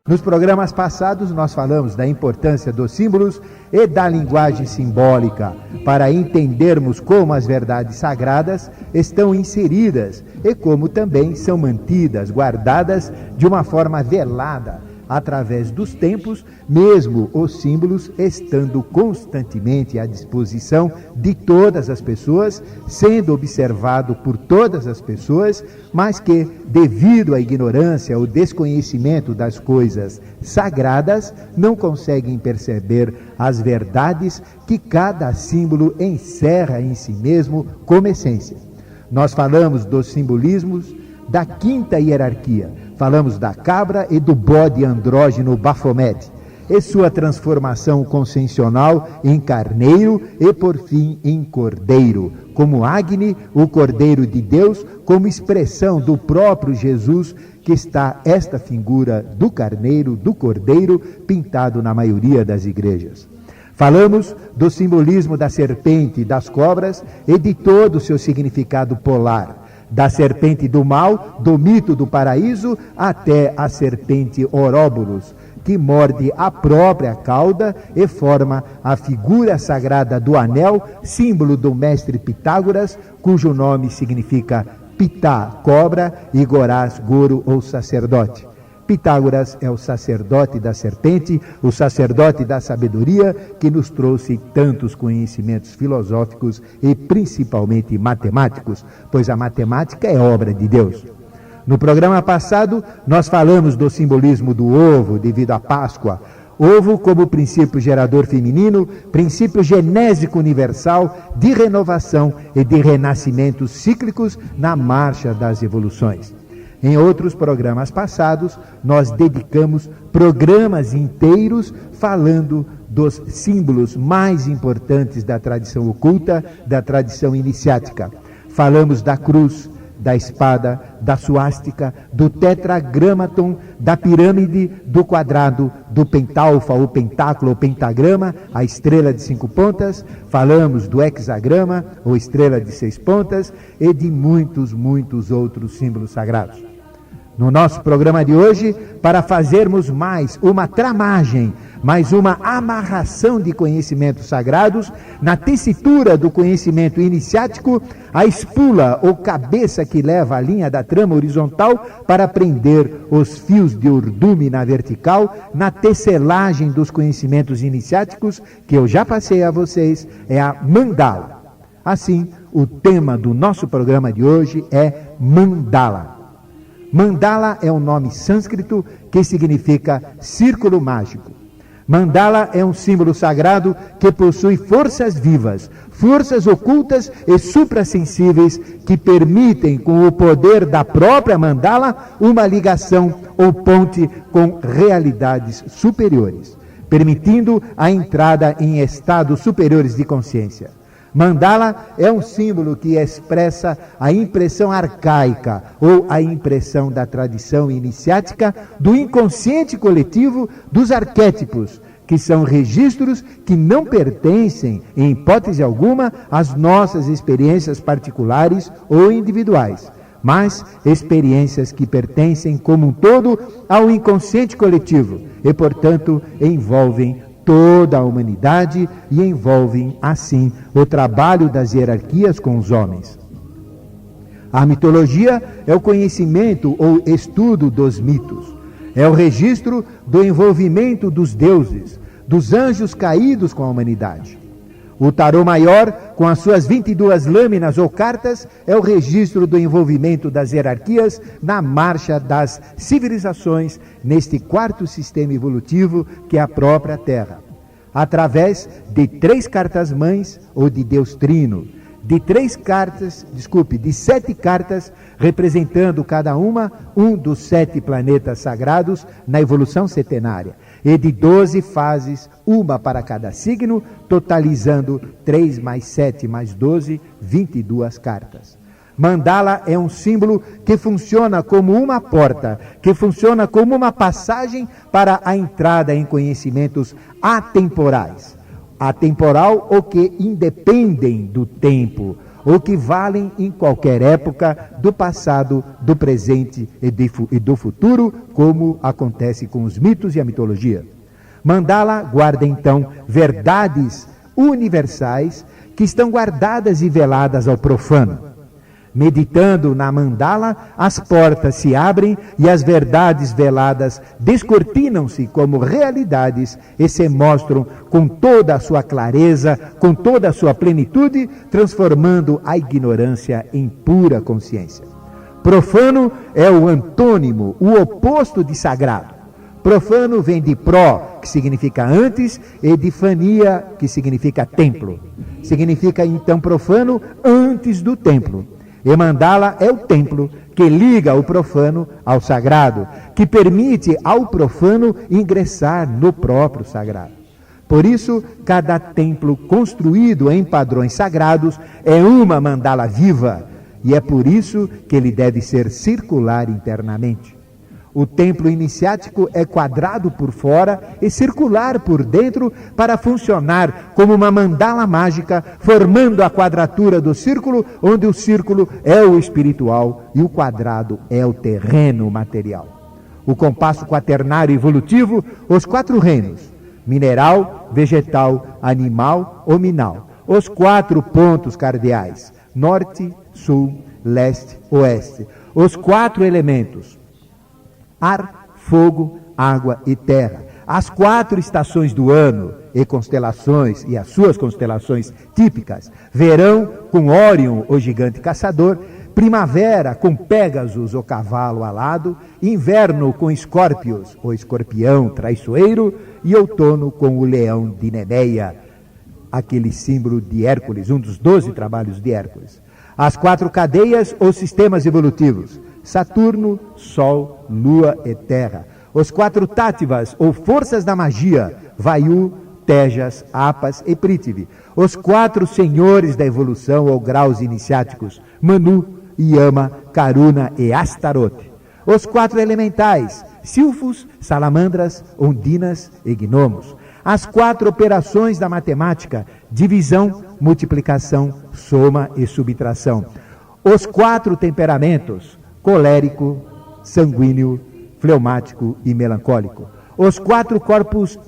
Nos programas passados, nós falamos da importância dos símbolos e da linguagem simbólica para entendermos como as verdades sagradas estão inseridas e como também são mantidas, guardadas de uma forma velada através dos tempos, mesmo os símbolos estando constantemente à disposição de todas as pessoas, sendo observado por todas as pessoas, mas que, devido à ignorância ou desconhecimento das coisas sagradas, não conseguem perceber as verdades que cada símbolo encerra em si mesmo como essência. Nós falamos dos simbolismos da quinta hierarquia. Falamos da cabra e do bode andrógeno Baphomet, e sua transformação consciencial em carneiro e, por fim, em cordeiro, como Agni, o cordeiro de Deus, como expressão do próprio Jesus, que está esta figura do carneiro, do cordeiro, pintado na maioria das igrejas. Falamos do simbolismo da serpente e das cobras e de todo o seu significado polar, da serpente do mal, do mito do paraíso, até a serpente Ouroboros, que morde a própria cauda e forma a figura sagrada do anel, símbolo do mestre Pitágoras, cujo nome significa Pitá, cobra, e Gorás, goro ou sacerdote. Pitágoras é o sacerdote da serpente, o sacerdote da sabedoria, que nos trouxe tantos conhecimentos filosóficos e principalmente matemáticos, pois a matemática é obra de Deus. No programa passado, nós falamos do simbolismo do ovo devido à Páscoa. Ovo como princípio gerador feminino, princípio genésico universal de renovação e de renascimentos cíclicos na marcha das evoluções. Em outros programas passados, nós dedicamos programas inteiros falando dos símbolos mais importantes da tradição oculta, da tradição iniciática. Falamos da cruz, da espada, da suástica, do tetragramaton, da pirâmide, do quadrado, do pentalfa ou pentáculo ou pentagrama, a estrela de 5 pontas. Falamos do hexagrama ou estrela de 6 pontas e de muitos outros símbolos sagrados. No nosso programa de hoje, para fazermos mais uma tramagem, mais uma amarração de conhecimentos sagrados, na tessitura do conhecimento iniciático, a espula ou cabeça que leva a linha da trama horizontal para prender os fios de urdume na vertical, na tecelagem dos conhecimentos iniciáticos, que eu já passei a vocês, é a mandala. Assim, o tema do nosso programa de hoje é mandala. Mandala é um nome sânscrito que significa círculo mágico. Mandala é um símbolo sagrado que possui forças vivas, forças ocultas e suprassensíveis que permitem, com o poder da própria mandala, uma ligação ou ponte com realidades superiores, permitindo a entrada em estados superiores de consciência. Mandala é um símbolo que expressa a impressão arcaica ou a impressão da tradição iniciática do inconsciente coletivo dos arquétipos, que são registros que não pertencem, em hipótese alguma, às nossas experiências particulares ou individuais, mas experiências que pertencem como um todo ao inconsciente coletivo e, portanto, envolvem toda a humanidade e envolvem, assim, o trabalho das hierarquias com os homens. A mitologia é o conhecimento ou estudo dos mitos. É o registro do envolvimento dos deuses, dos anjos caídos com a humanidade. O tarô maior, com as suas 22 lâminas ou cartas, é o registro do envolvimento das hierarquias na marcha das civilizações neste quarto sistema evolutivo que é a própria Terra. Através de 3 cartas-mães ou de Deus Trino, de 7 cartas, representando cada uma um dos 7 planetas sagrados na evolução setenária, e de 12 fases, uma para cada signo, totalizando 3 mais 7 mais 12, 22 cartas. Mandala é um símbolo que funciona como uma porta, que funciona como uma passagem para a entrada em conhecimentos atemporais. Atemporal ou que independem do tempo, ou que valem em qualquer época do passado, do presente e do futuro, como acontece com os mitos e a mitologia. Mandala guarda então verdades universais que estão guardadas e veladas ao profano. Meditando na mandala, as portas se abrem e as verdades veladas descortinam-se como realidades e se mostram com toda a sua clareza, com toda a sua plenitude, transformando a ignorância em pura consciência. Profano é o antônimo, o oposto de sagrado. Profano vem de pró, que significa antes, e de fania, que significa templo. Significa então profano antes do templo. E mandala é o templo que liga o profano ao sagrado, que permite ao profano ingressar no próprio sagrado. Por isso, cada templo construído em padrões sagrados é uma mandala viva, e é por isso que ele deve ser circular internamente. O templo iniciático é quadrado por fora e circular por dentro para funcionar como uma mandala mágica, formando a quadratura do círculo, onde o círculo é o espiritual e o quadrado é o terreno material. O compasso quaternário evolutivo, os 4 reinos: mineral, vegetal, animal, hominal. Os 4 pontos cardeais: norte, sul, leste, oeste. Os 4 elementos: ar, fogo, água e terra. As 4 estações do ano e constelações e as suas constelações típicas: verão com Órion, o gigante caçador; primavera com Pégasus, o cavalo alado; inverno com Escórpios, o escorpião traiçoeiro; e outono com o leão de Nemeia, aquele símbolo de Hércules, um dos 12 trabalhos de Hércules. As 4 cadeias ou sistemas evolutivos: Saturno, Sol, Lua e Terra. Os 4 tátivas ou forças da magia: Vayu, Tejas, Apas e Prithvi. Os 4 senhores da evolução ou graus iniciáticos: Manu, Yama, Karuna e Astarote. Os 4 elementais: Silfos, Salamandras, Ondinas e Gnomos. As 4 operações da matemática: divisão, multiplicação, soma e subtração. Os 4 temperamentos: colérico, sanguíneo, fleumático e melancólico. Os 4 corpos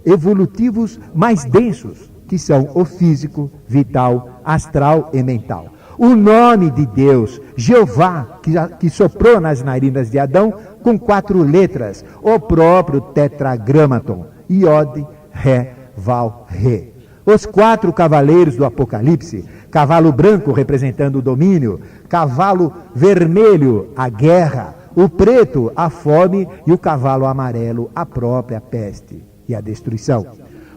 evolutivos mais densos, que são o físico, vital, astral e mental. O nome de Deus, Jeová, que soprou nas narinas de Adão, com 4 letras, o próprio tetragramaton: Iod, Ré, Val, Ré. Os 4 cavaleiros do Apocalipse: cavalo branco representando o domínio, cavalo vermelho, a guerra, o preto, a fome, e o cavalo amarelo, a própria peste e a destruição.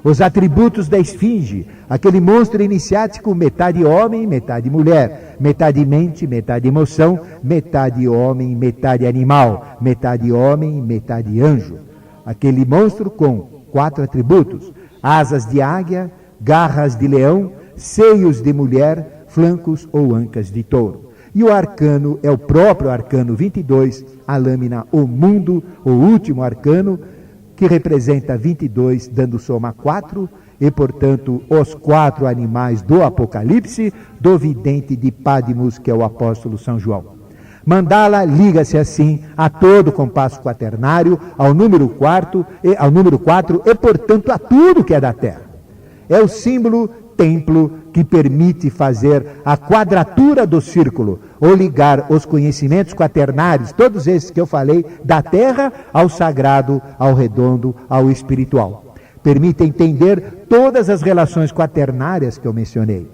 Os atributos da esfinge: aquele monstro iniciático, metade homem, metade mulher, metade mente, metade emoção, metade homem, metade animal, metade homem, metade anjo. Aquele monstro com 4 atributos: asas de águia, garras de leão, seios de mulher, flancos ou ancas de touro. E o arcano é o próprio arcano 22, a lâmina O Mundo, o último arcano, que representa 22, dando soma 4, e portanto os 4 animais do Apocalipse, do vidente de Patmos, que é o apóstolo São João. Mandala liga-se assim a todo o compasso quaternário, ao número 4 e portanto a tudo que é da terra. É o símbolo templo que permite fazer a quadratura do círculo, ou ligar os conhecimentos quaternários, todos esses que eu falei, da terra ao sagrado, ao redondo, ao espiritual. Permite entender todas as relações quaternárias que eu mencionei.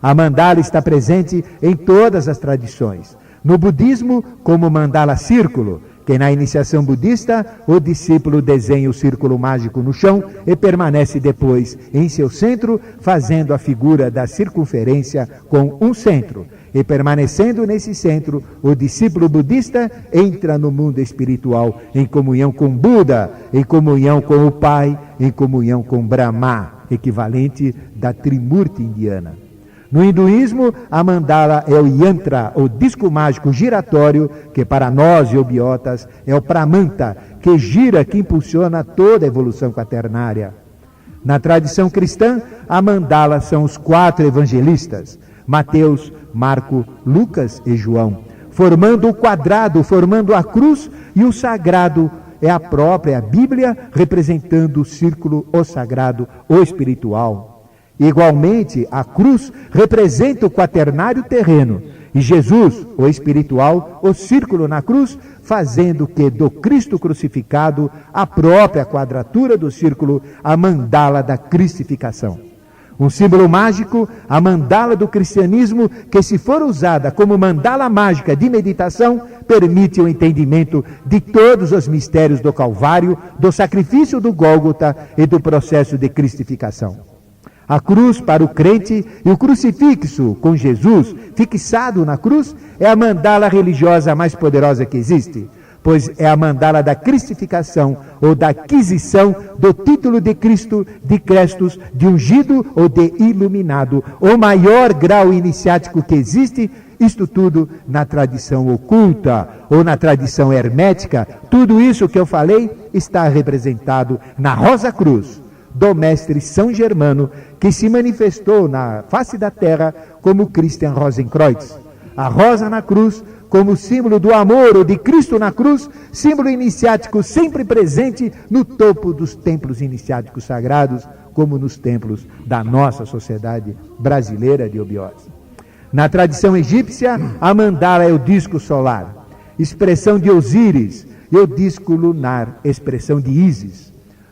A mandala está presente em todas as tradições. No budismo, como mandala círculo, que na iniciação budista o discípulo desenha o círculo mágico no chão e permanece depois em seu centro, fazendo a figura da circunferência com um centro. E permanecendo nesse centro, o discípulo budista entra no mundo espiritual em comunhão com Buda, em comunhão com o Pai, em comunhão com Brahma, equivalente da Trimurti indiana. No hinduísmo, a mandala é o yantra, o disco mágico giratório, que para nós yogiotas é o pramanta, que gira, que impulsiona toda a evolução quaternária. Na tradição cristã, a mandala são os 4 evangelistas: Mateus, Marco, Lucas e João, formando o quadrado, formando a cruz, e o sagrado é a própria Bíblia, representando o círculo, o sagrado, o espiritual. Igualmente, a cruz representa o quaternário terreno, e Jesus, o espiritual, o círculo na cruz, fazendo que do Cristo crucificado a própria quadratura do círculo, a mandala da cristificação. Um símbolo mágico, a mandala do cristianismo, que se for usada como mandala mágica de meditação, permite o entendimento de todos os mistérios do Calvário, do sacrifício do Gólgota e do processo de cristificação. A cruz para o crente e o crucifixo com Jesus fixado na cruz é a mandala religiosa mais poderosa que existe, pois é a mandala da cristificação ou da aquisição do título de Cristo, de Crestos, de ungido ou de iluminado, o maior grau iniciático que existe. Isto tudo na tradição oculta ou na tradição hermética, tudo isso que eu falei está representado na Rosa Cruz do mestre São Germano, que se manifestou na face da terra como Christian Rosenkreuz. A rosa na cruz como símbolo do amor, ou de Cristo na cruz, símbolo iniciático sempre presente no topo dos templos iniciáticos sagrados, como nos templos da nossa sociedade brasileira de Obiose. Na tradição egípcia, a mandala é o disco solar, expressão de Osíris, e o disco lunar, expressão de Ísis.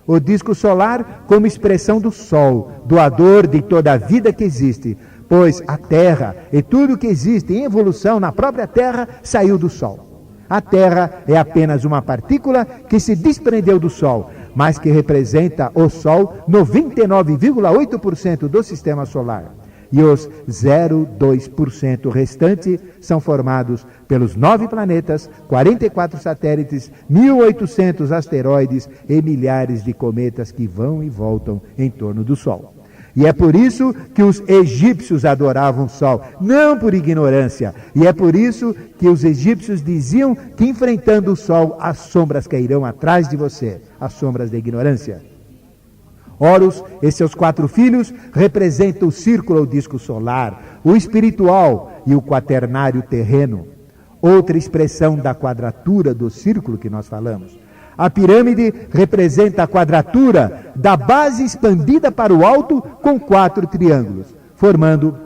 O disco solar como expressão do sol, doador de toda a vida que existe, pois a Terra e tudo que existe em evolução na própria Terra saiu do Sol. A Terra é apenas uma partícula que se desprendeu do Sol, mas que representa o Sol 99,8% do Sistema Solar. E os 0,2% restante são formados pelos 9 planetas, 44 satélites, 1.800 asteroides e milhares de cometas que vão e voltam em torno do Sol. E é por isso que os egípcios adoravam o Sol, não por ignorância. E é por isso que os egípcios diziam que enfrentando o Sol, as sombras cairão atrás de você, as sombras da ignorância. Horus e seus 4 filhos representam o círculo ou disco solar, o espiritual e o quaternário terreno. Outra expressão da quadratura do círculo que nós falamos. A pirâmide representa a quadratura da base expandida para o alto com 4 triângulos, formando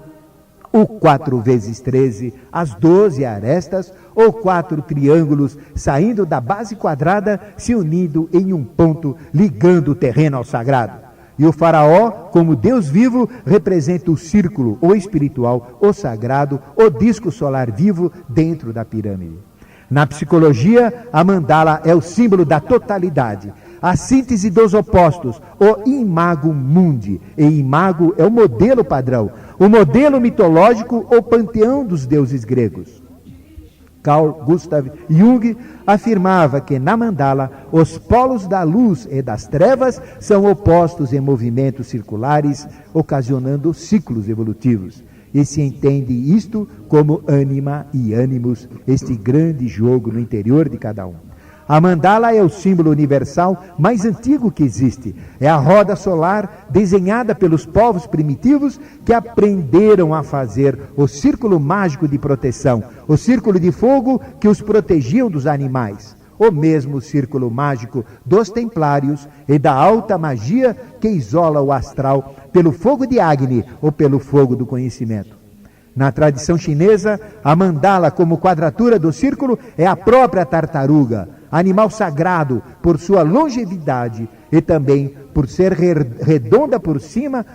o 4 vezes 13, as 12 arestas, ou 4 triângulos saindo da base quadrada, se unindo em um ponto, ligando o terreno ao sagrado. E o faraó, como Deus vivo, representa o círculo, o espiritual, o sagrado, o disco solar vivo dentro da pirâmide. Na psicologia, a mandala é o símbolo da totalidade, a síntese dos opostos, o imago mundi. E imago é o modelo padrão, o modelo mitológico ou panteão dos deuses gregos. Carl Gustav Jung afirmava que na mandala os polos da luz e das trevas são opostos em movimentos circulares, ocasionando ciclos evolutivos. E se entende isto como ânima e ânimos, este grande jogo no interior de cada um. A mandala é o símbolo universal mais antigo que existe. É a roda solar desenhada pelos povos primitivos que aprenderam a fazer o círculo mágico de proteção, o círculo de fogo que os protegiam dos animais, o mesmo círculo mágico dos templários e da alta magia que isola o astral pelo fogo de Agni ou pelo fogo do conhecimento. Na tradição chinesa, a mandala como quadratura do círculo é a própria tartaruga, animal sagrado por sua longevidade e também por ser redonda por cima,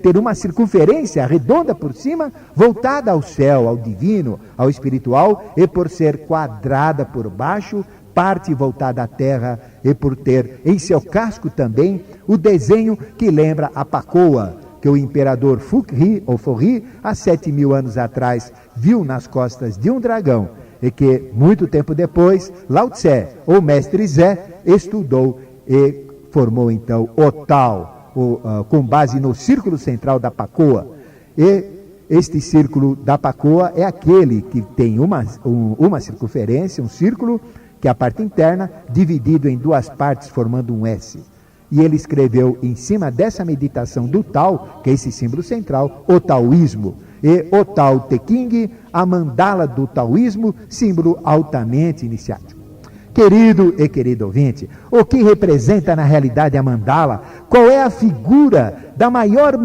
ter uma circunferência redonda por cima, voltada ao céu, ao divino, ao espiritual, e por ser quadrada por baixo, parte voltada à terra, e por ter em seu casco também o desenho que lembra a pacoa, que o imperador Fukri, ou Forri, há 7.000 anos atrás, viu nas costas de um dragão, e que, muito tempo depois, Lao Tse, ou Mestre Zé, estudou e formou então o Tao, com base no círculo central da pacoa. E este círculo da pacoa é aquele que tem uma circunferência, um círculo, que é a parte interna, dividido em 2 partes, formando um S. E ele escreveu em cima dessa meditação do Tao, que é esse símbolo central, o taoísmo. E o Tao Te Ching, a mandala do taoísmo, símbolo altamente iniciático. Querido e querido ouvinte, o que representa na realidade a mandala? Qual é a figura da maior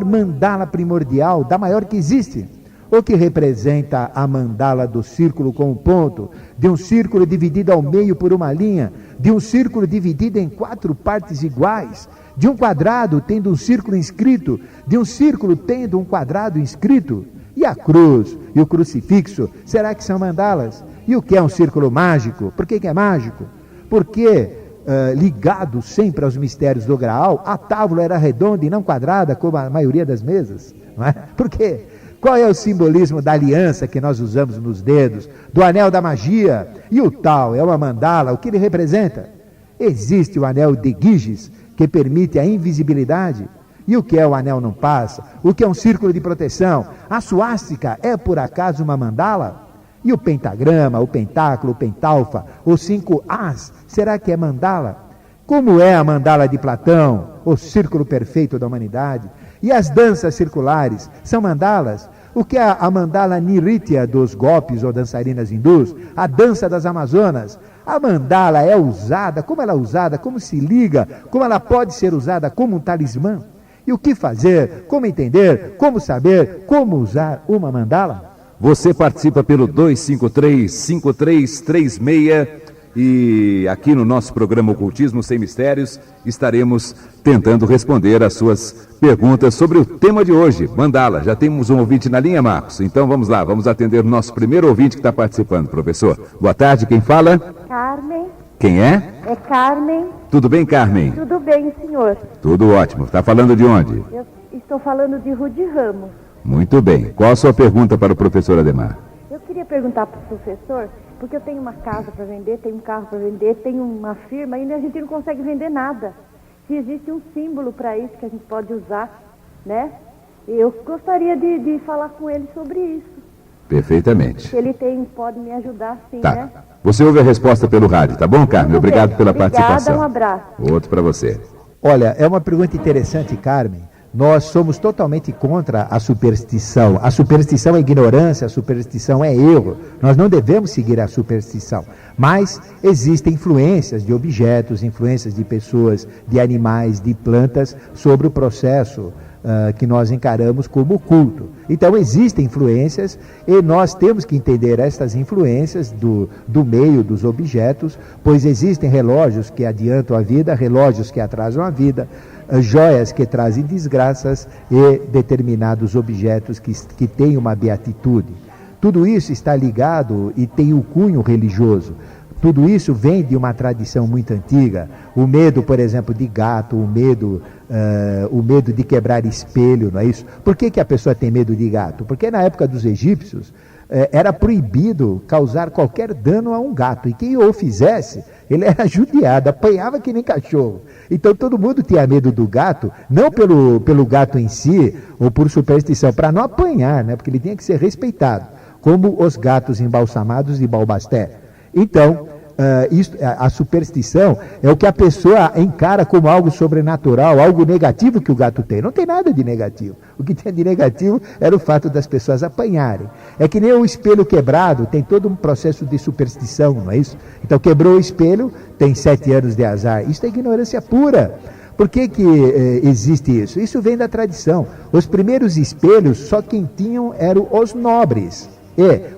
mandala primordial, da maior que existe? O que representa a mandala do círculo com um ponto, de um círculo dividido ao meio por uma linha, de um círculo dividido em 4 partes iguais, de um quadrado tendo um círculo inscrito, de um círculo tendo um quadrado inscrito? E a cruz e o crucifixo, será que são mandalas? E o que é um círculo mágico? Por que é mágico? Porque, ligado sempre aos mistérios do Graal, a tábua era redonda e não quadrada, como a maioria das mesas. Não é? Por quê? Qual é o simbolismo da aliança que nós usamos nos dedos, do anel da magia? E o tal é uma mandala, o que ele representa? Existe o anel de Giges, que permite a invisibilidade. E o que é o anel não passa? O que é um círculo de proteção? A suástica é por acaso uma mandala? E o pentagrama, o pentáculo, o pentalfa, os 5 As, será que é mandala? Como é a mandala de Platão, o círculo perfeito da humanidade? E as danças circulares, são mandalas? O que é a mandala Nritya dos golpes ou dançarinas hindus? A dança das Amazonas? A mandala é usada, como ela é usada, como se liga, como ela pode ser usada como um talismã? E o que fazer, como entender, como saber, como usar uma mandala? Você participa pelo 253-5336 e aqui no nosso programa Ocultismo Sem Mistérios estaremos tentando responder as suas perguntas sobre o tema de hoje, mandala. Já temos um ouvinte na linha, Marcos, então vamos lá, vamos atender o nosso primeiro ouvinte que está participando, professor. Boa tarde, quem fala? Carmen. Quem é? É Carmen. Tudo bem, Carmen? Tudo bem, senhor. Tudo ótimo. Está falando de onde? Eu estou falando de Rude Ramos. Muito bem. Qual a sua pergunta para o professor Ademar? Eu queria perguntar para o professor, porque eu tenho uma casa para vender, tenho um carro para vender, tenho uma firma, e a gente não consegue vender nada. Se existe um símbolo para isso que a gente pode usar, né? Eu gostaria de falar com ele sobre isso. Perfeitamente. Se ele pode me ajudar, sim, tá, né? Você ouve a resposta pelo rádio, tá bom, Carmen? Obrigado pela participação. Um abraço. Outro para você. Olha, é uma pergunta interessante, Carmen. Nós somos totalmente contra a superstição. A superstição é ignorância, a superstição é erro. Nós não devemos seguir a superstição. Mas existem influências de objetos, influências de pessoas, de animais, de plantas sobre o processo que nós encaramos como culto. Então existem influências e nós temos que entender estas influências do meio dos objetos, pois existem relógios que adiantam a vida, relógios que atrasam a vida, joias que trazem desgraças e determinados objetos que têm uma beatitude. Tudo isso está ligado e tem o cunho religioso. Tudo isso vem de uma tradição muito antiga. O medo, por exemplo, de gato, o medo de quebrar espelho, não é isso? Por que a pessoa tem medo de gato? Porque na época dos egípcios era proibido causar qualquer dano a um gato. E quem o fizesse, ele era judiado, apanhava que nem cachorro. Então todo mundo tinha medo do gato, não pelo gato em si, ou por superstição, para não apanhar, né? Porque ele tinha que ser respeitado, como os gatos embalsamados de Balbasté. Então, a superstição é o que a pessoa encara como algo sobrenatural, algo negativo que o gato tem. Não tem nada de negativo. O que tinha de negativo era o fato das pessoas apanharem. É que nem o espelho quebrado, tem todo um processo de superstição, não é isso? Então quebrou o espelho, tem 7 anos de azar. Isso é ignorância pura. Por que existe isso? Isso vem da tradição. Os primeiros espelhos, só quem tinham eram os nobres.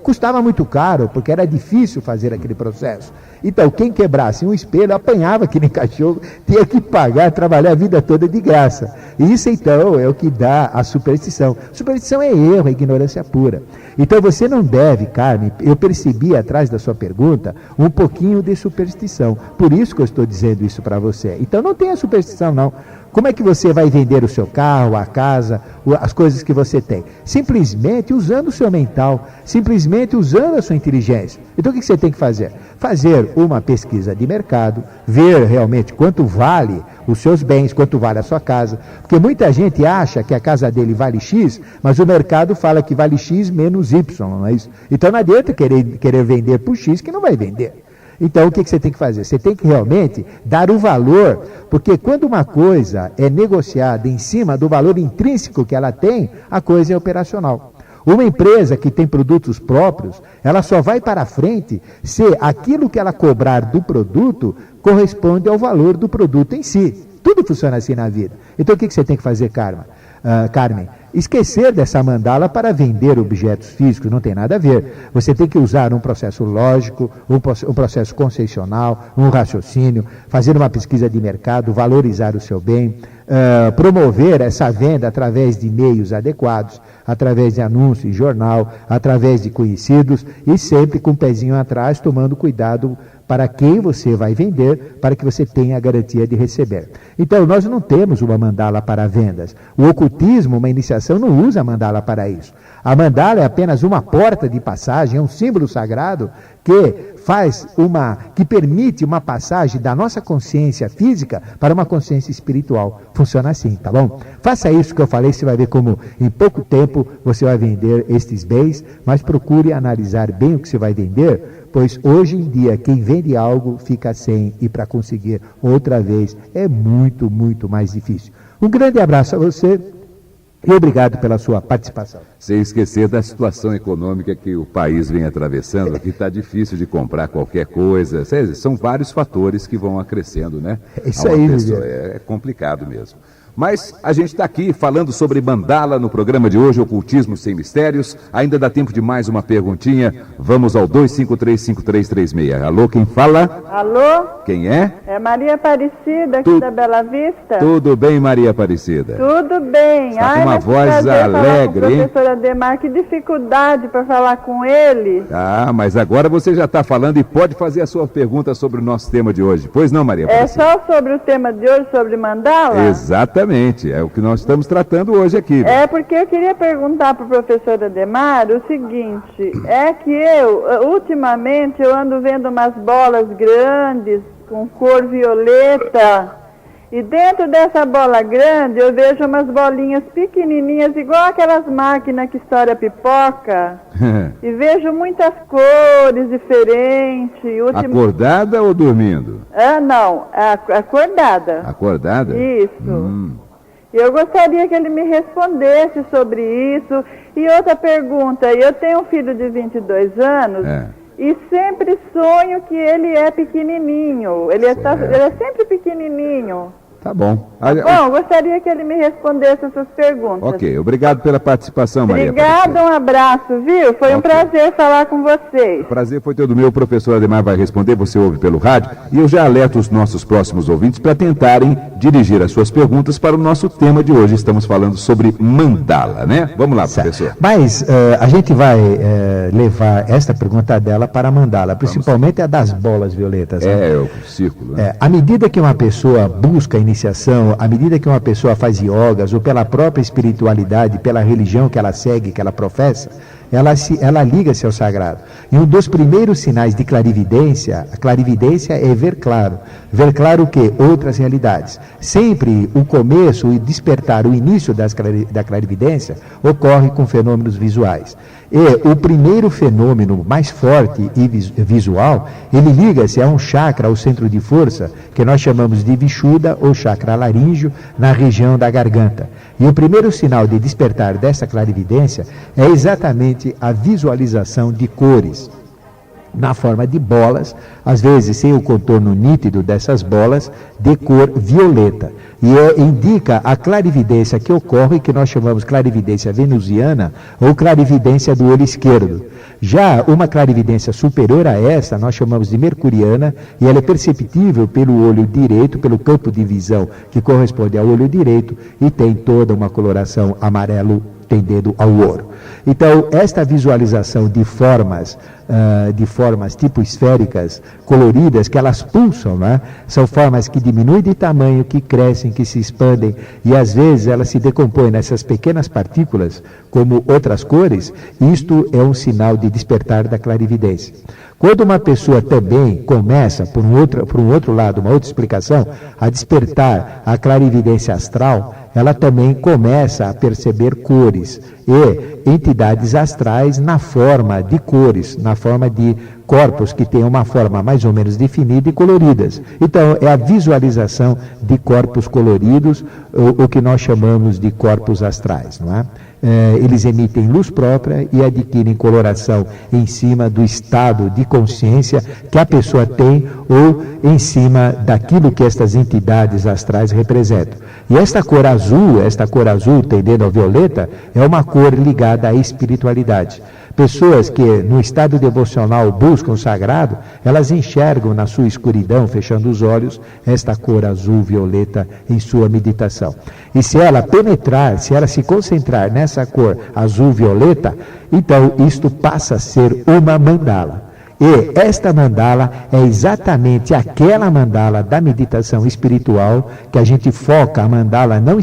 Custava muito caro, porque era difícil fazer aquele processo. Então, quem quebrasse um espelho, apanhava que nem cachorro, tinha que pagar, trabalhar a vida toda de graça. E isso, então, é o que dá a superstição. Superstição é erro, é ignorância pura. Então, você não deve, Carmen, eu percebi atrás da sua pergunta, um pouquinho de superstição. Por isso que eu estou dizendo isso para você. Então, não tenha superstição, não. Como é que você vai vender o seu carro, a casa, as coisas que você tem? Simplesmente usando o seu mental, simplesmente usando a sua inteligência. Então o que você tem que fazer? Fazer uma pesquisa de mercado, ver realmente quanto vale os seus bens, quanto vale a sua casa. Porque muita gente acha que a casa dele vale X, mas o mercado fala que vale X menos Y, não é isso? Então não adianta querer vender por X que não vai vender. Então, o que você tem que fazer? Você tem que realmente dar o valor, porque quando uma coisa é negociada em cima do valor intrínseco que ela tem, a coisa é operacional. Uma empresa que tem produtos próprios, ela só vai para frente se aquilo que ela cobrar do produto corresponde ao valor do produto em si. Tudo funciona assim na vida. Então, o que você tem que fazer, Carmen? Esquecer dessa mandala para vender objetos físicos não tem nada a ver. Você tem que usar um processo lógico, um processo conceitual, um raciocínio, fazer uma pesquisa de mercado, valorizar o seu bem, promover essa venda através de meios adequados, através de anúncio em jornal, através de conhecidos e sempre com o pezinho atrás, tomando cuidado para quem você vai vender, para que você tenha a garantia de receber. Então, nós não temos uma mandala para vendas. O ocultismo, uma iniciação, não usa a mandala para isso. A mandala é apenas uma porta de passagem, é um símbolo sagrado que permite uma passagem da nossa consciência física para uma consciência espiritual. Funciona assim, tá bom? Faça isso que eu falei, você vai ver como em pouco tempo você vai vender estes bens, mas procure analisar bem o que você vai vender, pois hoje em dia quem vende algo fica sem e para conseguir outra vez é muito, muito mais difícil. Um grande abraço a você e obrigado pela sua participação. Sem esquecer da situação econômica que o país vem atravessando, aqui está difícil de comprar qualquer coisa. São vários fatores que vão acrescendo, né? Isso aí, é complicado mesmo. Mas a gente está aqui falando sobre mandala no programa de hoje, Ocultismo Sem Mistérios. Ainda dá tempo de mais uma perguntinha. Vamos ao 2535336. Alô, quem fala? Alô? Quem é? É Maria Aparecida, aqui da Bela Vista. Tudo bem, Maria Aparecida? Tudo bem. Está com uma voz alegre, hein? Professor Ademar, que dificuldade para falar com ele. Ah, mas agora você já está falando e pode fazer a sua pergunta sobre o nosso tema de hoje. Pois não, Maria Aparecida? É só sobre o tema de hoje, sobre mandala? Exatamente. É o que nós estamos tratando hoje aqui. É porque eu queria perguntar para o professor Ademar o seguinte, é que ultimamente, eu ando vendo umas bolas grandes, com cor violeta, e dentro dessa bola grande eu vejo umas bolinhas pequenininhas, igual aquelas máquinas que estouram pipoca, e vejo muitas cores diferentes. Acordada ou dormindo? Não, acordada. Acordada? Isso. Eu gostaria que ele me respondesse sobre isso. E outra pergunta, eu tenho um filho de 22 anos e sempre sonho que ele é pequenininho. Ele é sempre pequenininho. Tá bom. Bom, gostaria que ele me respondesse essas perguntas. Ok, obrigado pela participação, Maria. Obrigada, um abraço, viu? Foi um prazer falar com vocês. O prazer foi todo meu. O professor Ademar vai responder, você ouve pelo rádio. E eu já alerto os nossos próximos ouvintes para tentarem dirigir as suas perguntas para o nosso tema de hoje. Estamos falando sobre mandala, né? Vamos lá, professor. Mas a gente vai levar esta pergunta dela para a mandala, principalmente a das bolas violetas. Né? O círculo. Né? À medida que uma pessoa busca iniciação, à medida que uma pessoa faz yogas, ou pela própria espiritualidade, pela religião que ela segue, que ela professa, ela liga-se ao sagrado. E um dos primeiros sinais de clarividência, a clarividência é ver claro o que? Outras realidades. Sempre o começo, o despertar, o início da clarividência ocorre com fenômenos visuais. E o primeiro fenômeno mais forte e visual, ele liga-se a um chakra, ao centro de força, que nós chamamos de Vishuddha ou chakra laríngeo, na região da garganta. E o primeiro sinal de despertar dessa clarividência é exatamente a visualização de cores, na forma de bolas, às vezes sem o contorno nítido dessas bolas, de cor violeta. E indica a clarividência que ocorre, que nós chamamos clarividência venusiana ou clarividência do olho esquerdo. Já uma clarividência superior a essa, nós chamamos de mercuriana, e ela é perceptível pelo olho direito, pelo campo de visão que corresponde ao olho direito, e tem toda uma coloração amarelo tendendo ao ouro. Então, esta visualização de formas tipo esféricas, coloridas, que elas pulsam, né? São formas que diminuem de tamanho, que crescem, que se expandem, e às vezes elas se decompõem nessas pequenas partículas, como outras cores. Isto é um sinal de despertar da clarividência. Quando uma pessoa também começa, por um outro lado, uma outra explicação, a despertar a clarividência astral, ela também começa a perceber cores e entidades astrais na forma de cores, na forma de corpos que têm uma forma mais ou menos definida e coloridas. Então, é a visualização de corpos coloridos, o que nós chamamos de corpos astrais, não é? Eles emitem luz própria e adquirem coloração em cima do estado de consciência que a pessoa tem ou em cima daquilo que estas entidades astrais representam. E esta cor azul tendendo ao violeta, é uma cor ligada à espiritualidade. Pessoas que no estado devocional buscam o sagrado, elas enxergam na sua escuridão, fechando os olhos, esta cor azul-violeta em sua meditação. E se ela penetrar, se ela se concentrar nessa cor azul-violeta, então isto passa a ser uma mandala. E esta mandala é exatamente aquela mandala da meditação espiritual que a gente foca a mandala não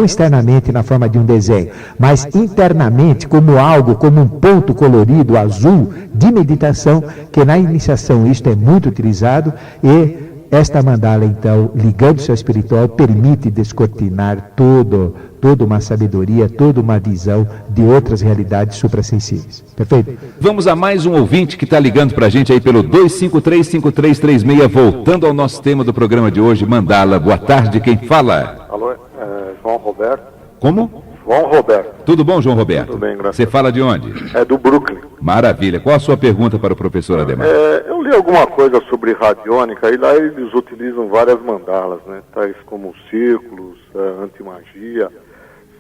externamente na forma de um desenho, mas internamente como algo, como um ponto colorido azul de meditação, que na iniciação isto é muito utilizado e esta mandala, então, ligando-se ao espiritual, permite descortinar toda uma sabedoria, toda uma visão de outras realidades suprassensíveis. Perfeito? Vamos a mais um ouvinte que está ligando para a gente aí pelo 253-5336, voltando ao nosso tema do programa de hoje, Mandala. Boa tarde, quem fala? Alô, João Roberto. Como? João Roberto. Tudo bom, João Roberto? Tudo bem, graças Você fala de onde? É do Brooklyn. Maravilha. Qual a sua pergunta para o professor Ademar? Eu li alguma coisa sobre radiônica e lá eles utilizam várias mandalas, né? Tais como círculos, antimagia,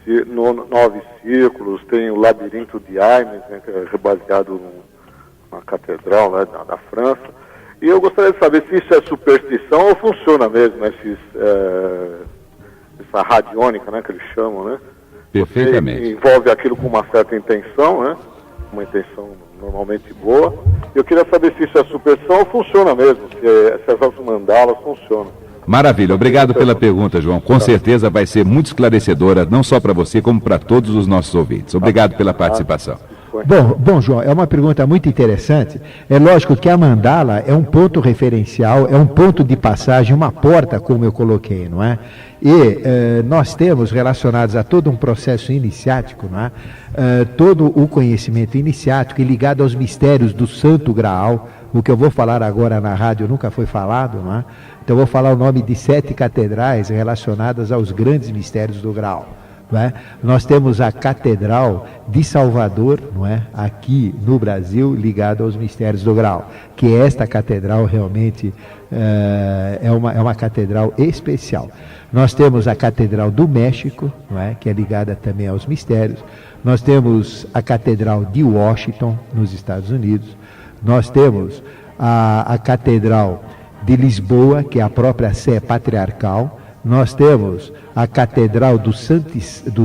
9 círculos, tem o labirinto de Hermes, né, que é baseado numa catedral, né, da França. E eu gostaria de saber se isso é superstição ou funciona mesmo, né, essa radiônica, né, que eles chamam, né? Perfeitamente. Envolve aquilo com uma certa intenção, né? Uma intenção normalmente boa. Eu queria saber se isso é superstição ou funciona mesmo, se essas mandalas funcionam. Maravilha, obrigado pela pergunta, João. Com certeza vai ser muito esclarecedora, não só para você, como para todos os nossos ouvintes. Obrigado pela participação. Bom, João, é uma pergunta muito interessante. É lógico que a mandala é um ponto referencial, é um ponto de passagem, uma porta, como eu coloquei, não é? E nós temos relacionados a todo um processo iniciático, não é? Todo o conhecimento iniciático e ligado aos mistérios do Santo Graal. O que eu vou falar agora na rádio nunca foi falado, não é? Então eu vou falar o nome de 7 catedrais relacionadas aos grandes mistérios do Graal. Não é? Nós temos a Catedral de Salvador, não é? Aqui no Brasil, ligada aos mistérios do Graal, que esta catedral realmente é uma catedral especial. Nós temos a Catedral do México, não é? Que é ligada também aos mistérios. Nós temos a Catedral de Washington, nos Estados Unidos. Nós temos a Catedral de Lisboa, que é a própria Sé Patriarcal. Nós temos a Catedral do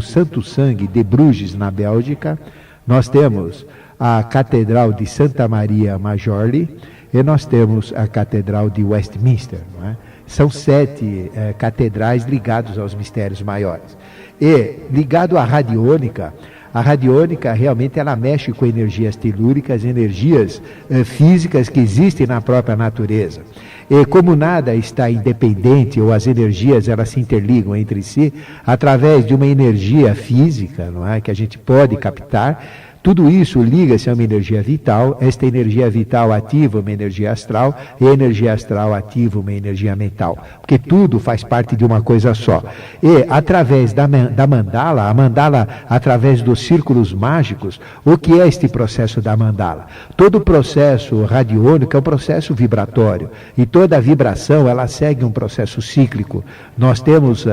Santo Sangue de Bruges, na Bélgica. Nós temos a Catedral de Santa Maria Majorli. E nós temos a Catedral de Westminster. Não é? São 7 catedrais ligadas aos mistérios maiores. E ligado à radiônica, a radiônica realmente ela mexe com energias telúricas, energias físicas que existem na própria natureza. E como nada está independente, ou as energias elas se interligam entre si, através de uma energia física, não é, que a gente pode captar, tudo isso liga-se a uma energia vital, esta energia vital ativa uma energia astral, e a energia astral ativa uma energia mental, porque tudo faz parte de uma coisa só. E através da mandala, a mandala através dos círculos mágicos, o que é este processo da mandala? Todo processo radiônico é um processo vibratório, e toda vibração ela segue um processo cíclico. Nós temos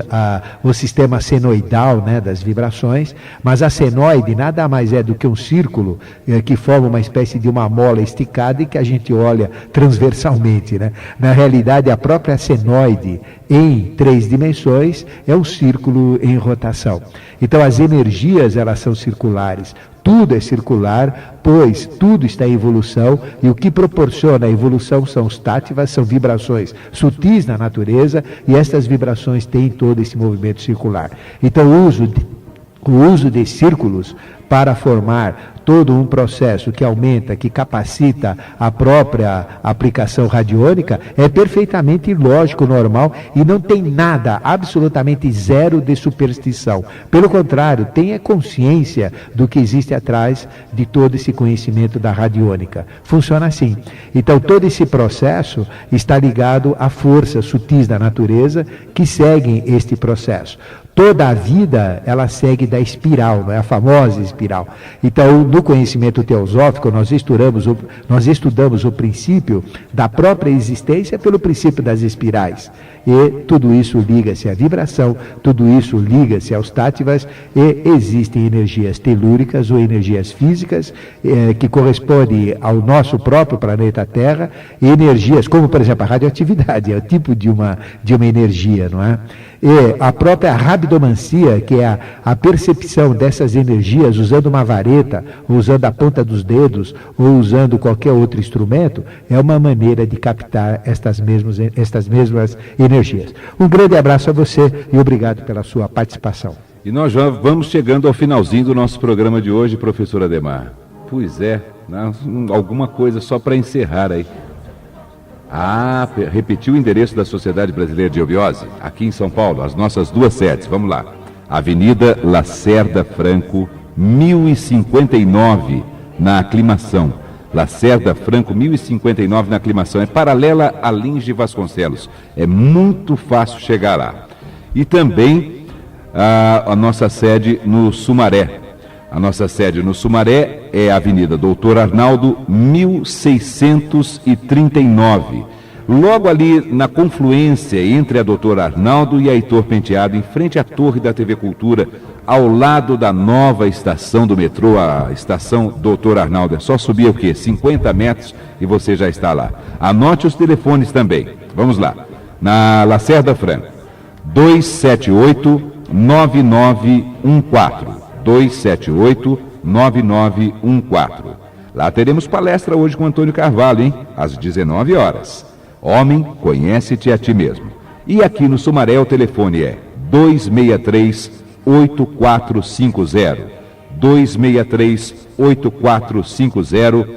o sistema senoidal, né, das vibrações, mas a senoide nada mais é do que um círculo que forma uma espécie de uma mola esticada e que a gente olha transversalmente, né? Na realidade, a própria senoide em 3 dimensões é um círculo em rotação. Então, as energias elas são circulares. Tudo é circular, pois tudo está em evolução, e o que proporciona a evolução são os táttivas, são vibrações sutis na natureza, e estas vibrações têm todo esse movimento circular. Então, o uso de círculos para formar todo um processo que aumenta, que capacita a própria aplicação radiônica, é perfeitamente lógico, normal, e não tem nada, absolutamente zero de superstição. Pelo contrário, tenha consciência do que existe atrás de todo esse conhecimento da radiônica. Funciona assim. Então, todo esse processo está ligado a forças sutis da natureza que seguem este processo. Toda a vida, ela segue da espiral, não é? A famosa espiral. Então, no conhecimento teosófico, nós estudamos o princípio da própria existência pelo princípio das espirais. E tudo isso liga-se à vibração, tudo isso liga-se aos táttivas, e existem energias telúricas ou energias físicas que correspondem ao nosso próprio planeta Terra, e energias como, por exemplo, a radioatividade, é o tipo de uma energia, não é? E a própria rabidomancia, que é a percepção dessas energias usando uma vareta, ou usando a ponta dos dedos, ou usando qualquer outro instrumento, é uma maneira de captar estas mesmas energias. Um grande abraço a você e obrigado pela sua participação. E nós já vamos chegando ao finalzinho do nosso programa de hoje, professor Ademar. Pois é, alguma coisa só para encerrar aí. Repetiu o endereço da Sociedade Brasileira de Eubiose, aqui em São Paulo, as nossas duas sedes. Vamos lá. Avenida Lacerda Franco, 1059, na Aclimação. Lacerda Franco, 1059 na Aclimação. É paralela a Lins de Vasconcelos. É muito fácil chegar lá. E também a nossa sede no Sumaré. A nossa sede no Sumaré é a Avenida Doutor Arnaldo, 1639. Logo ali na confluência entre a Doutor Arnaldo e a Heitor Penteado, em frente à Torre da TV Cultura, ao lado da nova estação do metrô, a estação Doutor Arnaldo. É só subir o quê? 50 metros e você já está lá. Anote os telefones também. Vamos lá. Na Lacerda Franco, 278-9914. 278-9914. Lá teremos palestra hoje com Antônio Carvalho, hein? Às 19 horas. Homem, conhece-te a ti mesmo. E aqui no Sumaré o telefone é 263-8450. 263-8450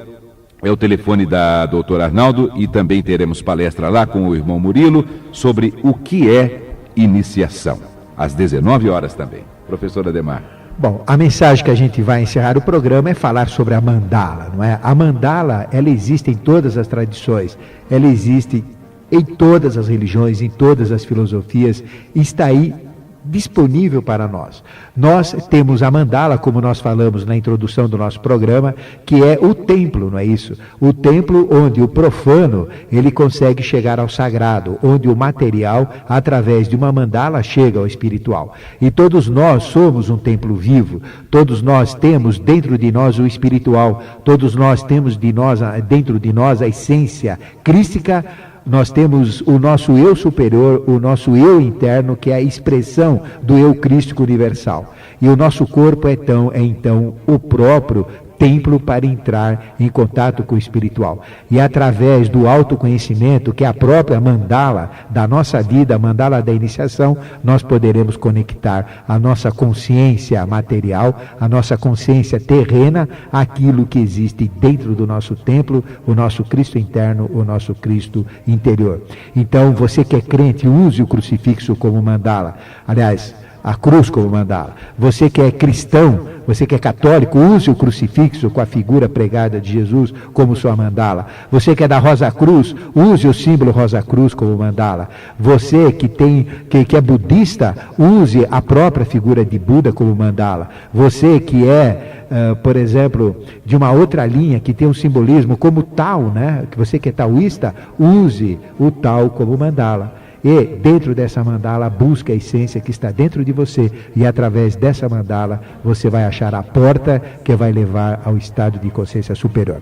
é o telefone da doutora Arnaldo, e também teremos palestra lá com o irmão Murilo sobre o que é iniciação. Às 19 horas também. Professor Ademar. Bom, a mensagem que a gente vai encerrar o programa é falar sobre a mandala, não é? A mandala, ela existe em todas as tradições, ela existe em todas as religiões, em todas as filosofias, está aí disponível para nós. Nós temos a mandala, como nós falamos na introdução do nosso programa, que é o templo, não é isso? O templo onde o profano, ele consegue chegar ao sagrado, onde o material, através de uma mandala, chega ao espiritual. E todos nós somos um templo vivo, todos nós temos dentro de nós o espiritual, todos nós temos dentro de nós a essência crística. Nós temos o nosso eu superior, o nosso eu interno, que é a expressão do eu crístico universal. E o nosso corpo é então o próprio templo para entrar em contato com o espiritual. E através do autoconhecimento, que é a própria mandala da nossa vida, a mandala da iniciação, nós poderemos conectar a nossa consciência material, a nossa consciência terrena, aquilo que existe dentro do nosso templo, o nosso Cristo interno, o nosso Cristo interior. Então, você que é crente, use o crucifixo como mandala. Aliás, a cruz como mandala. Você que é cristão, você que é católico, use o crucifixo com a figura pregada de Jesus como sua mandala. Você que é da Rosa Cruz, use o símbolo Rosa Cruz como mandala. Você que é budista, use a própria figura de Buda como mandala. Você que é, por exemplo, de uma outra linha que tem um simbolismo como Tao, né? Você que é taoísta, use o Tao como mandala. E dentro dessa mandala, busque a essência que está dentro de você, e através dessa mandala você vai achar a porta que vai levar ao estado de consciência superior.